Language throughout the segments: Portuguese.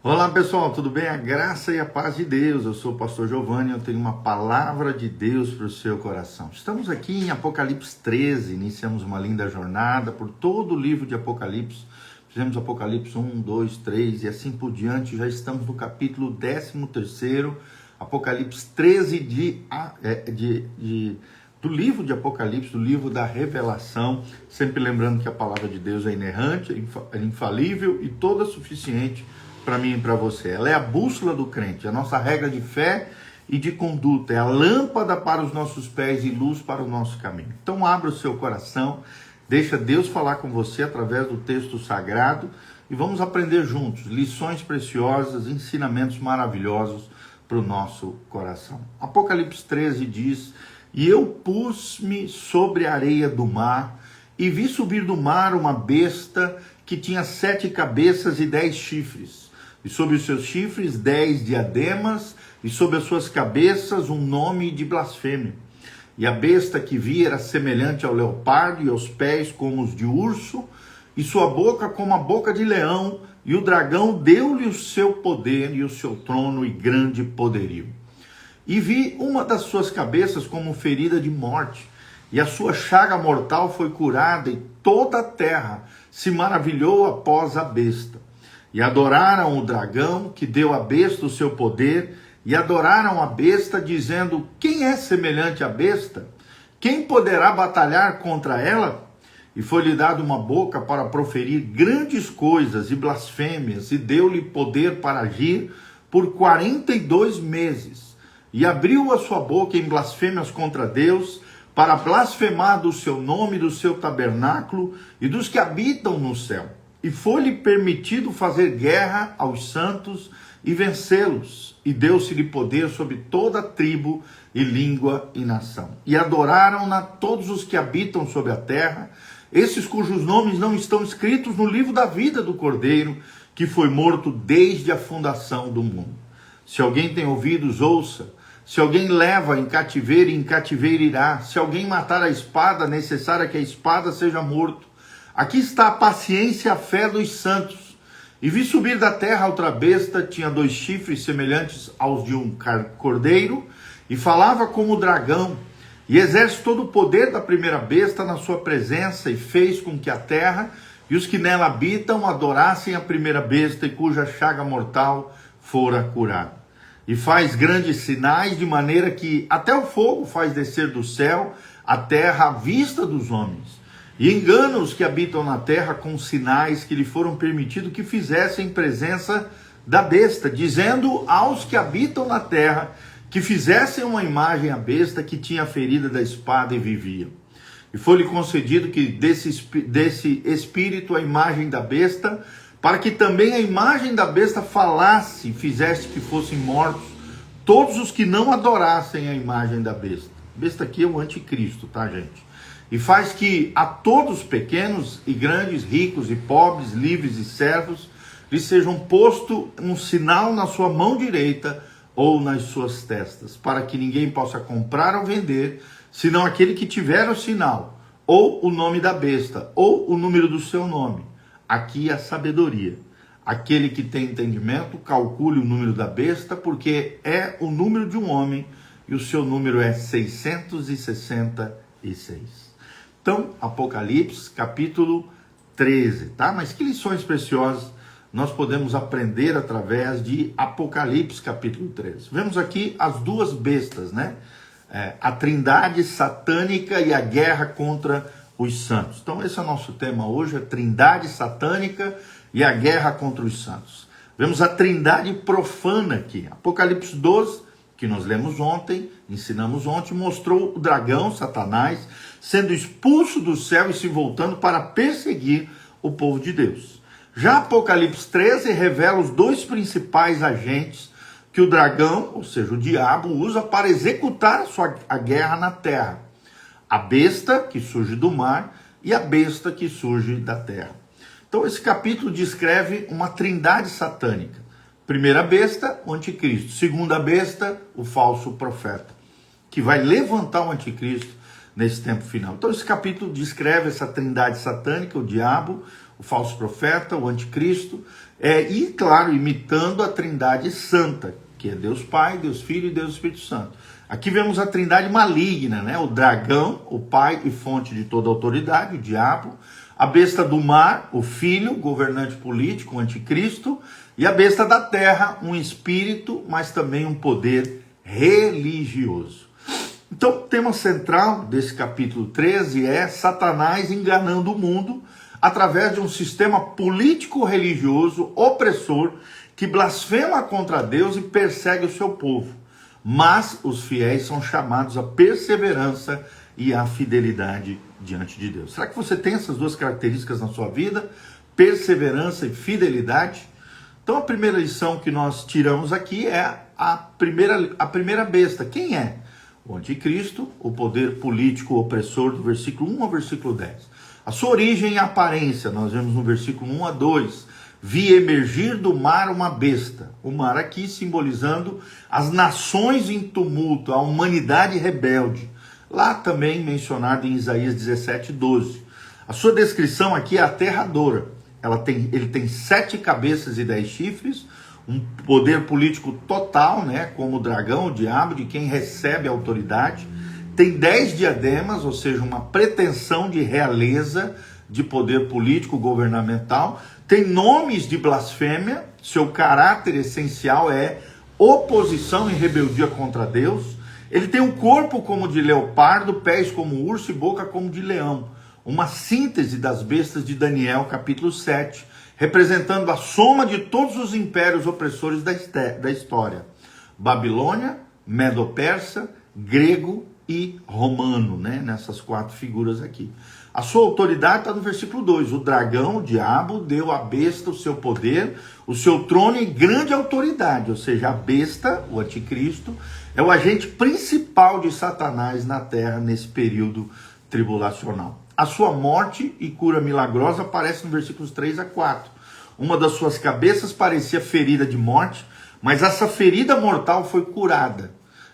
Olá pessoal, tudo bem? A graça e a paz de Deus. Eu sou o pastor Giovanni, eu tenho uma palavra de Deus para o seu coração. Estamos aqui em Apocalipse 13, iniciamos uma linda jornada por todo o livro de Apocalipse. Fizemos Apocalipse 1, 2, 3 e assim por diante. Já estamos no capítulo 13º, Apocalipse 13 do livro de Apocalipse, do livro da revelação. Sempre lembrando que a palavra de Deus é inerrante, é infalível e toda suficiente para mim e para você. Ela é a bússola do crente, a nossa regra de fé e de conduta, é a lâmpada para os nossos pés e luz para o nosso caminho. Então abra o seu coração, deixa Deus falar com você através do texto sagrado e vamos aprender juntos lições preciosas, ensinamentos maravilhosos para o nosso coração. Apocalipse 13 diz: "E eu pus-me sobre a areia do mar e vi subir do mar uma besta que tinha 7 cabeças e 10 chifres. E sobre os seus chifres 10 diademas, e sobre as suas cabeças um nome de blasfêmia. E a besta que vi era semelhante ao leopardo, e aos pés como os de urso, e sua boca como a boca de leão, e o dragão deu-lhe o seu poder e o seu trono e grande poderio. E vi uma das suas cabeças como ferida de morte, e a sua chaga mortal foi curada, e toda a terra se maravilhou após a besta. E adoraram o dragão, que deu à besta o seu poder, e adoraram a besta, dizendo: quem é semelhante à besta? Quem poderá batalhar contra ela? E foi-lhe dado uma boca para proferir grandes coisas e blasfêmias, e deu-lhe poder para agir por 42 meses. E abriu a sua boca em blasfêmias contra Deus, para blasfemar do seu nome, do seu tabernáculo e dos que habitam no céu. E foi-lhe permitido fazer guerra aos santos e vencê-los. E deu-se-lhe poder sobre toda tribo e língua e nação. E adoraram-na todos os que habitam sobre a terra, esses cujos nomes não estão escritos no livro da vida do Cordeiro, que foi morto desde a fundação do mundo. Se alguém tem ouvidos, ouça. Se alguém leva em cativeiro irá. Se alguém matar a espada, é necessário que a espada seja morto. Aqui está a paciência e a fé dos santos. E vi subir da terra outra besta, tinha 2 chifres semelhantes aos de um cordeiro, e falava como o dragão, e exerce todo o poder da primeira besta na sua presença, e fez com que a terra e os que nela habitam adorassem a primeira besta, e cuja chaga mortal fora curada. E faz grandes sinais, de maneira que até o fogo faz descer do céu a terra à vista dos homens. E engana os que habitam na terra com sinais que lhe foram permitidos que fizessem presença da besta, dizendo aos que habitam na terra que fizessem uma imagem à besta que tinha a ferida da espada e vivia. E foi-lhe concedido que desse espírito a imagem da besta, para que também a imagem da besta falasse e fizesse que fossem mortos todos os que não adorassem a imagem da besta. Besta aqui é o anticristo, tá, gente? E faz que a todos, pequenos e grandes, ricos e pobres, livres e servos, lhe sejam posto um sinal na sua mão direita ou nas suas testas, para que ninguém possa comprar ou vender, senão aquele que tiver o sinal, ou o nome da besta, ou o número do seu nome. Aqui a sabedoria. Aquele que tem entendimento, calcule o número da besta, porque é o número de um homem, e o seu número é 666. Então, Apocalipse, capítulo 13, tá? Mas que lições preciosas nós podemos aprender através de Apocalipse, capítulo 13. Vemos aqui as 2 bestas, né? A trindade satânica e a guerra contra os santos. Então, esse é o nosso tema hoje, a trindade satânica e a guerra contra os santos. Vemos a trindade profana aqui. Apocalipse 12, que nós lemos ontem, ensinamos ontem, mostrou o dragão, Satanás, sendo expulso do céu e se voltando para perseguir o povo de Deus. Já Apocalipse 13 revela os 2 principais agentes que o dragão, ou seja, o diabo, usa para executar a guerra na terra. A besta que surge do mar e a besta que surge da terra. Então esse capítulo descreve uma trindade satânica. Primeira besta, o anticristo. Segunda besta, o falso profeta, que vai levantar o anticristo nesse tempo final. Então esse capítulo descreve essa trindade satânica, o diabo, o falso profeta, o anticristo, e claro, imitando a Trindade Santa, que é Deus Pai, Deus Filho e Deus Espírito Santo. Aqui vemos a Trindade maligna, né? O dragão, o pai e fonte de toda autoridade, o diabo, a besta do mar, o filho, governante político, o anticristo, e a besta da terra, um espírito, mas também um poder religioso. Então, o tema central desse capítulo 13 é Satanás enganando o mundo através de um sistema político-religioso opressor que blasfema contra Deus e persegue o seu povo. Mas os fiéis são chamados à perseverança e à fidelidade diante de Deus. Será que você tem essas duas características na sua vida? Perseverança e fidelidade? Então a primeira lição que nós tiramos aqui é a primeira besta. Quem é? O anticristo, o poder político opressor, do versículo 1 ao versículo 10. A sua origem e aparência, nós vemos no versículo 1 a 2. Vi emergir do mar uma besta. O mar aqui simbolizando as nações em tumulto, a humanidade rebelde. Lá também mencionado em Isaías 17, 12. A sua descrição aqui é aterradora. Ele tem 7 cabeças e 10 chifres, um poder político total, né, como o dragão, o diabo, de quem recebe a autoridade. Tem 10 diademas, ou seja, uma pretensão de realeza, de poder político, governamental. Tem nomes de blasfêmia, seu caráter essencial é oposição e rebeldia contra Deus. Ele tem um corpo como de leopardo, pés como urso e boca como de leão. Uma síntese das bestas de Daniel, capítulo 7, representando a soma de todos os impérios opressores da história. Babilônia, Medo-Persa, grego e romano, né? Nessas 4 figuras aqui. A sua autoridade está no versículo 2. O dragão, o diabo, deu à besta o seu poder, o seu trono e grande autoridade. Ou seja, a besta, o anticristo, é o agente principal de Satanás na terra nesse período tribulacional. A sua morte e cura milagrosa aparece no versículos 3 a 4. Uma das suas cabeças parecia ferida de morte, mas essa ferida mortal foi curada.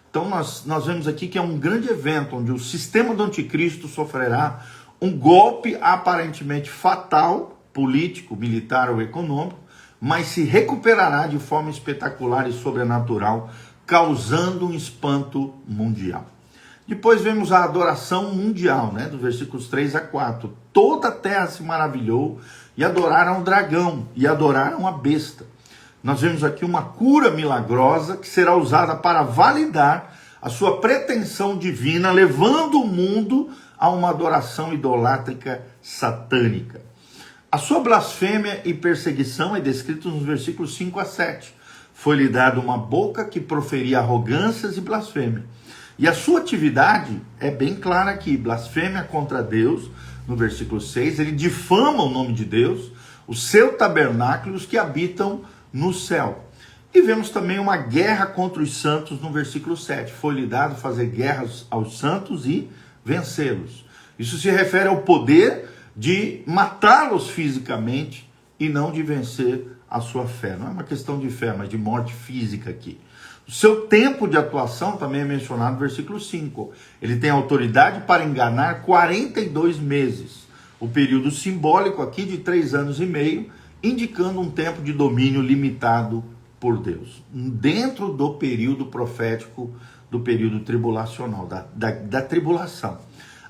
Então nós vemos aqui que é um grande evento onde o sistema do anticristo sofrerá um golpe aparentemente fatal, político, militar ou econômico, mas se recuperará de forma espetacular e sobrenatural, causando um espanto mundial. Depois vemos a adoração mundial, né, dos versículos 3 a 4. Toda a terra se maravilhou e adoraram o dragão e adoraram a besta. Nós vemos aqui uma cura milagrosa que será usada para validar a sua pretensão divina, levando o mundo a uma adoração idolátrica satânica. A sua blasfêmia e perseguição é descrita nos versículos 5 a 7. Foi-lhe dada uma boca que proferia arrogâncias e blasfêmia. E a sua atividade é bem clara aqui, blasfêmia contra Deus, no versículo 6, ele difama o nome de Deus, o seu tabernáculo, os que habitam no céu. E vemos também uma guerra contra os santos no versículo 7, foi-lhe dado fazer guerras aos santos e vencê-los. Isso se refere ao poder de matá-los fisicamente e não de vencer a sua fé. Não é uma questão de fé, mas de morte física aqui. O seu tempo de atuação também é mencionado no versículo 5. Ele tem autoridade para enganar 42 meses. O período simbólico aqui de 3 anos e meio, indicando um tempo de domínio limitado por Deus. Dentro do período profético, do período tribulacional, da tribulação.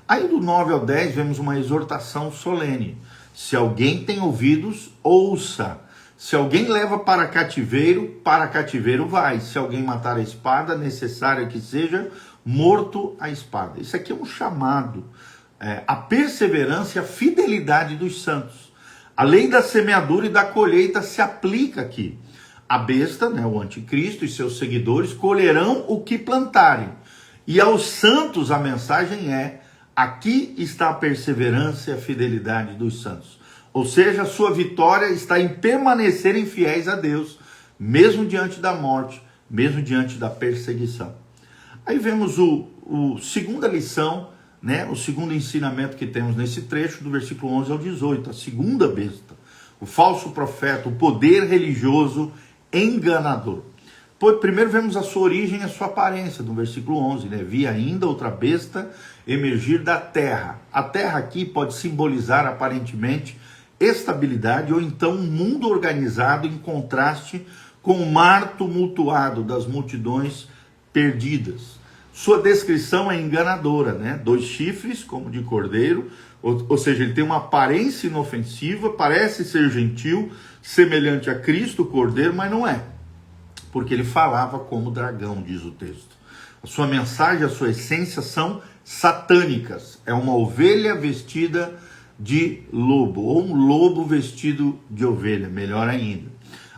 Aí do 9 ao 10 vemos uma exortação solene. Se alguém tem ouvidos, ouça. Se alguém leva para cativeiro vai. Se alguém matar a espada, necessário que seja morto a espada. Isso aqui é um chamado, a perseverança e a fidelidade dos santos. A lei da semeadura e da colheita se aplica aqui. A besta, né, o anticristo e seus seguidores colherão o que plantarem. E aos santos a mensagem é: aqui está a perseverança e a fidelidade dos santos. Ou seja, a sua vitória está em permanecerem fiéis a Deus, mesmo diante da morte, mesmo diante da perseguição. Aí vemos a segunda lição, né, o segundo ensinamento que temos nesse trecho, do versículo 11 ao 18, a segunda besta, o falso profeta, o poder religioso enganador. Primeiro vemos a sua origem e a sua aparência, no versículo 11, né? Vi ainda outra besta emergir da terra. A terra aqui pode simbolizar aparentemente estabilidade, ou então um mundo organizado em contraste com o mar tumultuado das multidões perdidas. Sua descrição é enganadora, né? 2 chifres, como de cordeiro, ou seja, ele tem uma aparência inofensiva, parece ser gentil, semelhante a Cristo, o cordeiro, mas não é, porque ele falava como dragão, diz o texto. A sua mensagem, a sua essência são satânicas. É uma ovelha vestida de lobo, ou um lobo vestido de ovelha, melhor ainda.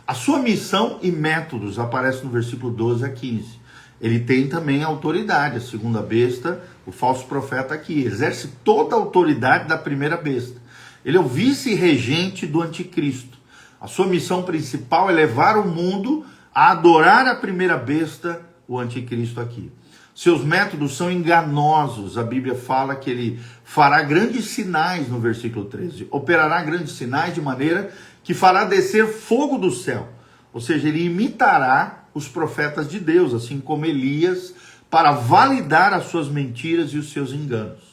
A sua missão e métodos aparecem no versículo 12 a 15. Ele tem também autoridade, a segunda besta, o falso profeta aqui, exerce toda a autoridade da primeira besta. Ele é o vice-regente do anticristo. A sua missão principal é levar o mundo a adorar a primeira besta, o anticristo aqui. Seus métodos são enganosos. A Bíblia fala que ele fará grandes sinais no versículo 13. Operará grandes sinais de maneira que fará descer fogo do céu. Ou seja, ele imitará os profetas de Deus, assim como Elias, para validar as suas mentiras e os seus enganos.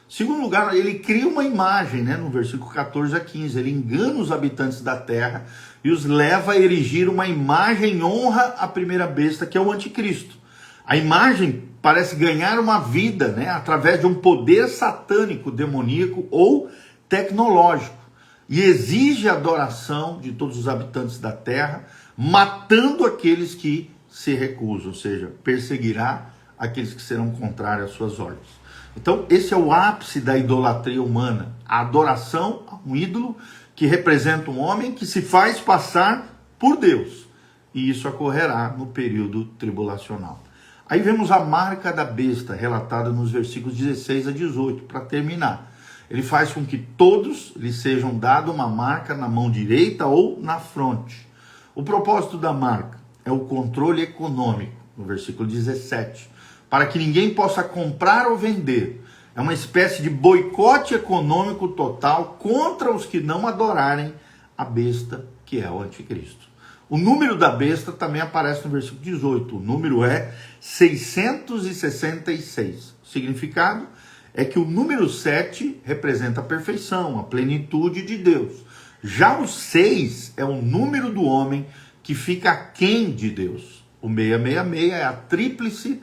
Em segundo lugar, ele cria uma imagem, né, no versículo 14 a 15. Ele engana os habitantes da terra e os leva a erigir uma imagem em honra à primeira besta, que é o anticristo. A imagem parece ganhar uma vida, né, através de um poder satânico, demoníaco ou tecnológico. E exige a adoração de todos os habitantes da terra, matando aqueles que se recusam, ou seja, perseguirá aqueles que serão contrários às suas ordens. Então, esse é o ápice da idolatria humana, a adoração a um ídolo que representa um homem que se faz passar por Deus. E isso ocorrerá no período tribulacional. Aí vemos a marca da besta, relatada nos versículos 16 a 18, para terminar. Ele faz com que todos lhe sejam dado uma marca na mão direita ou na fronte. O propósito da marca é o controle econômico, no versículo 17, para que ninguém possa comprar ou vender. É uma espécie de boicote econômico total contra os que não adorarem a besta, que é o anticristo. O número da besta também aparece no versículo 18. O número é 666. O significado é que o número 7 representa a perfeição, a plenitude de Deus. Já o 6 é o número do homem que fica aquém de Deus. O 666 é a tríplice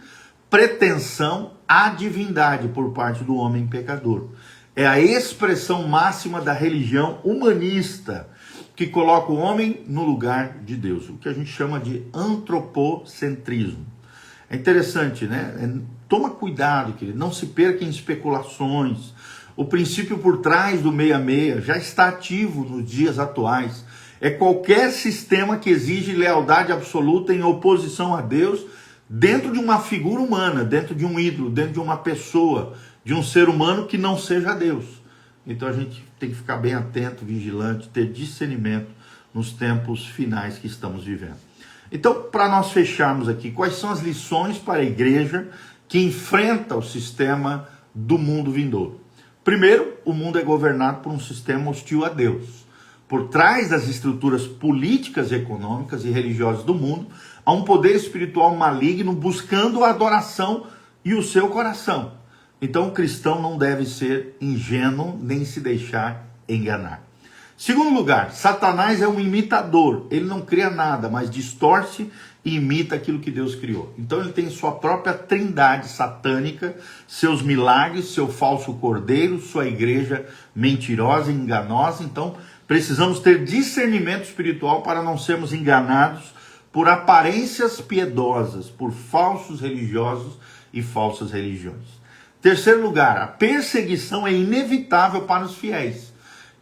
pretensão à divindade por parte do homem pecador. É a expressão máxima da religião humanista, que coloca o homem no lugar de Deus, o que a gente chama de antropocentrismo. É interessante, né? Toma cuidado, querido, não se perca em especulações. O princípio por trás do 66 já está ativo nos dias atuais. É qualquer sistema que exige lealdade absoluta em oposição a Deus, dentro de uma figura humana, dentro de um ídolo, dentro de uma pessoa, de um ser humano que não seja Deus. Então a gente tem que ficar bem atento, vigilante, ter discernimento nos tempos finais que estamos vivendo. Então, para nós fecharmos aqui, quais são as lições para a igreja que enfrenta o sistema do mundo vindouro? Primeiro, o mundo é governado por um sistema hostil a Deus. Por trás das estruturas políticas, econômicas e religiosas do mundo, há um poder espiritual maligno buscando a adoração e o seu coração. Então o cristão não deve ser ingênuo nem se deixar enganar. Segundo lugar, Satanás é um imitador. Ele não cria nada, mas distorce e imita aquilo que Deus criou. Então ele tem sua própria trindade satânica, seus milagres, seu falso cordeiro, sua igreja mentirosa e enganosa. Então precisamos ter discernimento espiritual para não sermos enganados por aparências piedosas, por falsos religiosos e falsas religiões. Terceiro lugar, a perseguição é inevitável para os fiéis.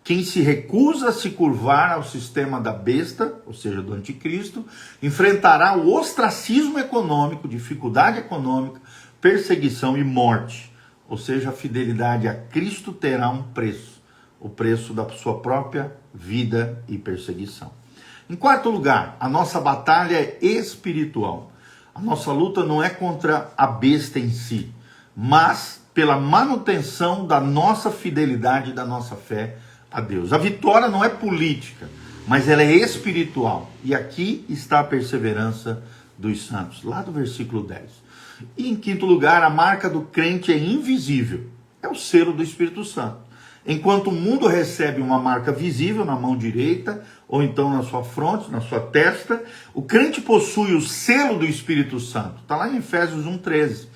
Quem se recusa a se curvar ao sistema da besta, ou seja, do anticristo, enfrentará o ostracismo econômico, dificuldade econômica, perseguição e morte. Ou seja, a fidelidade a Cristo terá um preço, o preço da sua própria vida e perseguição. Em quarto lugar, a nossa batalha é espiritual. A nossa luta não é contra a besta em si, mas pela manutenção da nossa fidelidade e da nossa fé a Deus. A vitória não é política, mas ela é espiritual. E aqui está a perseverança dos santos, lá do versículo 10. E em quinto lugar, a marca do crente é invisível. É o selo do Espírito Santo. enquanto o mundo recebe uma marca visível na mão direita, ou então na sua fronte, na sua testa, o crente possui o selo do Espírito Santo. Está lá em Efésios 1,13.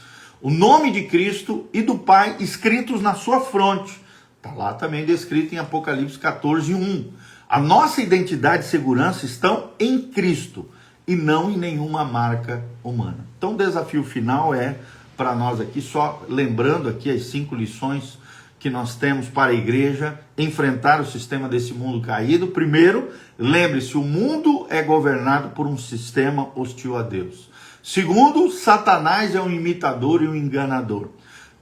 O nome de Cristo e do Pai escritos na sua fronte. Está lá também descrito em Apocalipse 14:1. A nossa identidade e segurança estão em Cristo e não em nenhuma marca humana. Então o desafio final é para nós aqui, só lembrando aqui as 5 lições que nós temos para a igreja enfrentar o sistema desse mundo caído. Primeiro, lembre-se, o mundo é governado por um sistema hostil a Deus. Segundo, Satanás é um imitador e um enganador.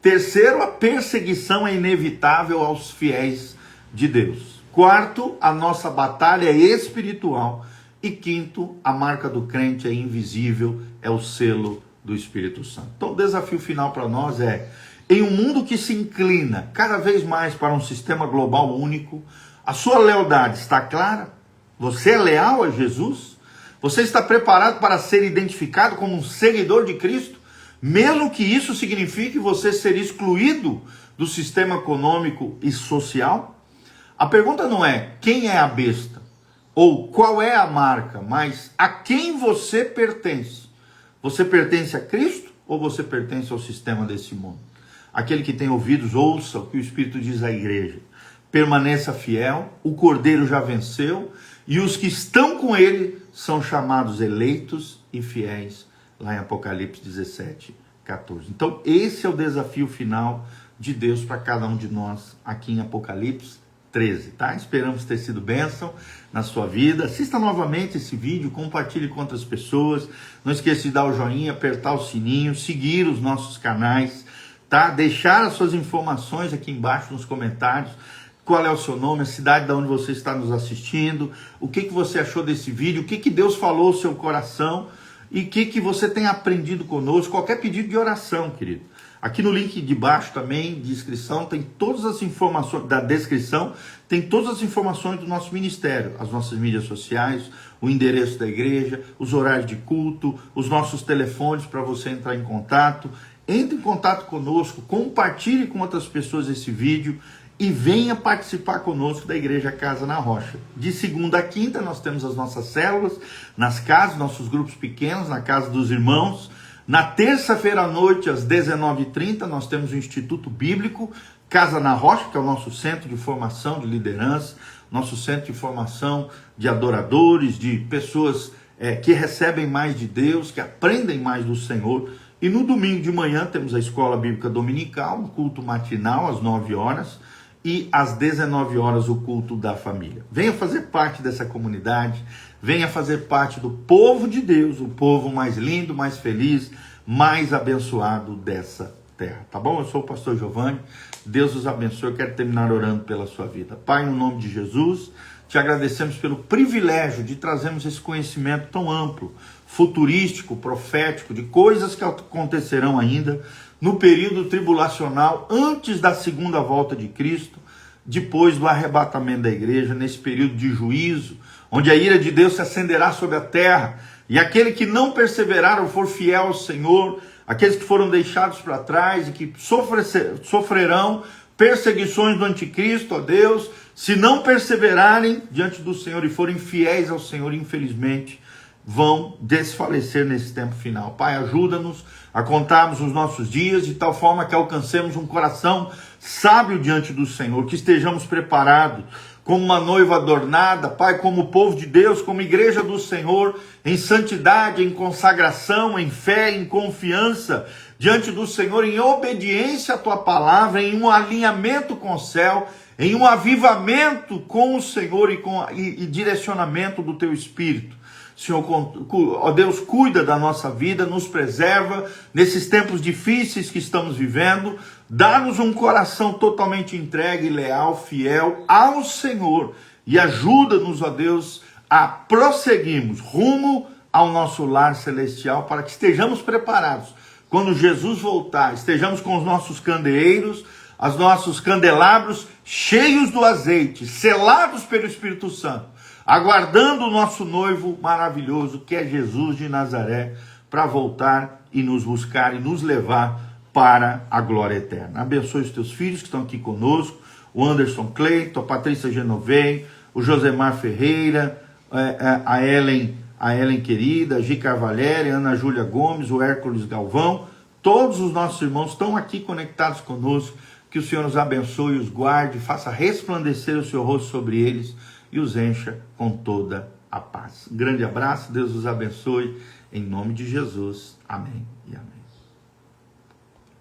Terceiro, a perseguição é inevitável aos fiéis de Deus. Quarto, a nossa batalha é espiritual. E quinto, a marca do crente é invisível, é o selo do Espírito Santo. Então o desafio final para nós é, em um mundo que se inclina cada vez mais para um sistema global único, a sua lealdade está clara? Você é leal a Jesus? Você está preparado para ser identificado como um seguidor de Cristo? Mesmo que isso signifique você ser excluído do sistema econômico e social? A pergunta não é quem é a besta ou qual é a marca, mas a quem você pertence. Você pertence a Cristo ou você pertence ao sistema desse mundo? Aquele que tem ouvidos, ouça o que o Espírito diz à igreja. Permaneça fiel, o Cordeiro já venceu, e os que estão com ele são chamados eleitos e fiéis, lá em Apocalipse 17:14. Então esse é o desafio final de Deus para cada um de nós, aqui em Apocalipse 13, tá? Esperamos ter sido bênção na sua vida. Assista novamente esse vídeo, compartilhe com outras pessoas. Não esqueça de dar o joinha, apertar o sininho, seguir os nossos canais, tá? Deixar as suas informações aqui embaixo nos comentários. Qual é o seu nome, a cidade de onde você está nos assistindo, o que você achou desse vídeo, o que Deus falou ao seu coração e o que você tem aprendido conosco. Qualquer pedido de oração, querido. Aqui no link de baixo também, de inscrição, tem todas as informações, da descrição, tem todas as informações do nosso ministério, as nossas mídias sociais, o endereço da igreja, os horários de culto, os nossos telefones para você entrar em contato. Entre em contato conosco, compartilhe com outras pessoas esse vídeo e venha participar conosco da Igreja Casa na Rocha. De segunda a quinta nós temos as nossas células, nas casas, nossos grupos pequenos, na casa dos irmãos. Na terça-feira à noite, às 19h30, nós temos o Instituto Bíblico, Casa na Rocha, que é o nosso centro de formação de liderança, nosso centro de formação de adoradores, de pessoas que recebem mais de Deus, que aprendem mais do Senhor. E no domingo de manhã temos a Escola Bíblica Dominical, um culto matinal às 9 horas, e às 19 horas o culto da família. Venha fazer parte dessa comunidade, venha fazer parte do povo de Deus, o povo mais lindo, mais feliz, mais abençoado dessa terra, tá bom? Eu sou o pastor Giovanni, Deus os abençoe, eu quero terminar orando pela sua vida. Pai, no nome de Jesus, te agradecemos pelo privilégio de trazermos esse conhecimento tão amplo, futurístico, profético, de coisas que acontecerão ainda no período tribulacional, antes da segunda volta de Cristo, depois do arrebatamento da igreja, nesse período de juízo, onde a ira de Deus se acenderá sobre a terra, e aquele que não perseverar ou for fiel ao Senhor, aqueles que foram deixados para trás e que sofrerão perseguições do anticristo, ó Deus, se não perseverarem diante do Senhor e forem fiéis ao Senhor, infelizmente, vão desfalecer nesse tempo final. Pai, ajuda-nos a contarmos os nossos dias de tal forma que alcancemos um coração sábio diante do Senhor, que estejamos preparados como uma noiva adornada, Pai, como povo de Deus, como igreja do Senhor, em santidade, em consagração, em fé, em confiança diante do Senhor, em obediência à Tua palavra, em um alinhamento com o céu, em um avivamento com o Senhor e direcionamento do Teu Espírito. Senhor, ó Deus, cuida da nossa vida, nos preserva nesses tempos difíceis que estamos vivendo, dá-nos um coração totalmente entregue, leal, fiel ao Senhor e ajuda-nos, ó Deus, a prosseguirmos rumo ao nosso lar celestial para que estejamos preparados. Quando Jesus voltar, estejamos com os nossos candeeiros, os nossos candelabros cheios do azeite, selados pelo Espírito Santo, aguardando o nosso noivo maravilhoso, que é Jesus de Nazaré, para voltar e nos buscar e nos levar para a glória eterna. Abençoe os teus filhos que estão aqui conosco, o Anderson Cleiton, a Patrícia Genovem, o Josemar Ferreira, a Ellen querida, a Gica Valéria, a Ana Júlia Gomes, o Hércules Galvão. Todos os nossos irmãos estão aqui conectados conosco. Que o Senhor os abençoe, os guarde, faça resplandecer o seu rosto sobre eles e os encha com toda a paz. Um grande abraço, Deus os abençoe, em nome de Jesus. Amém e amém.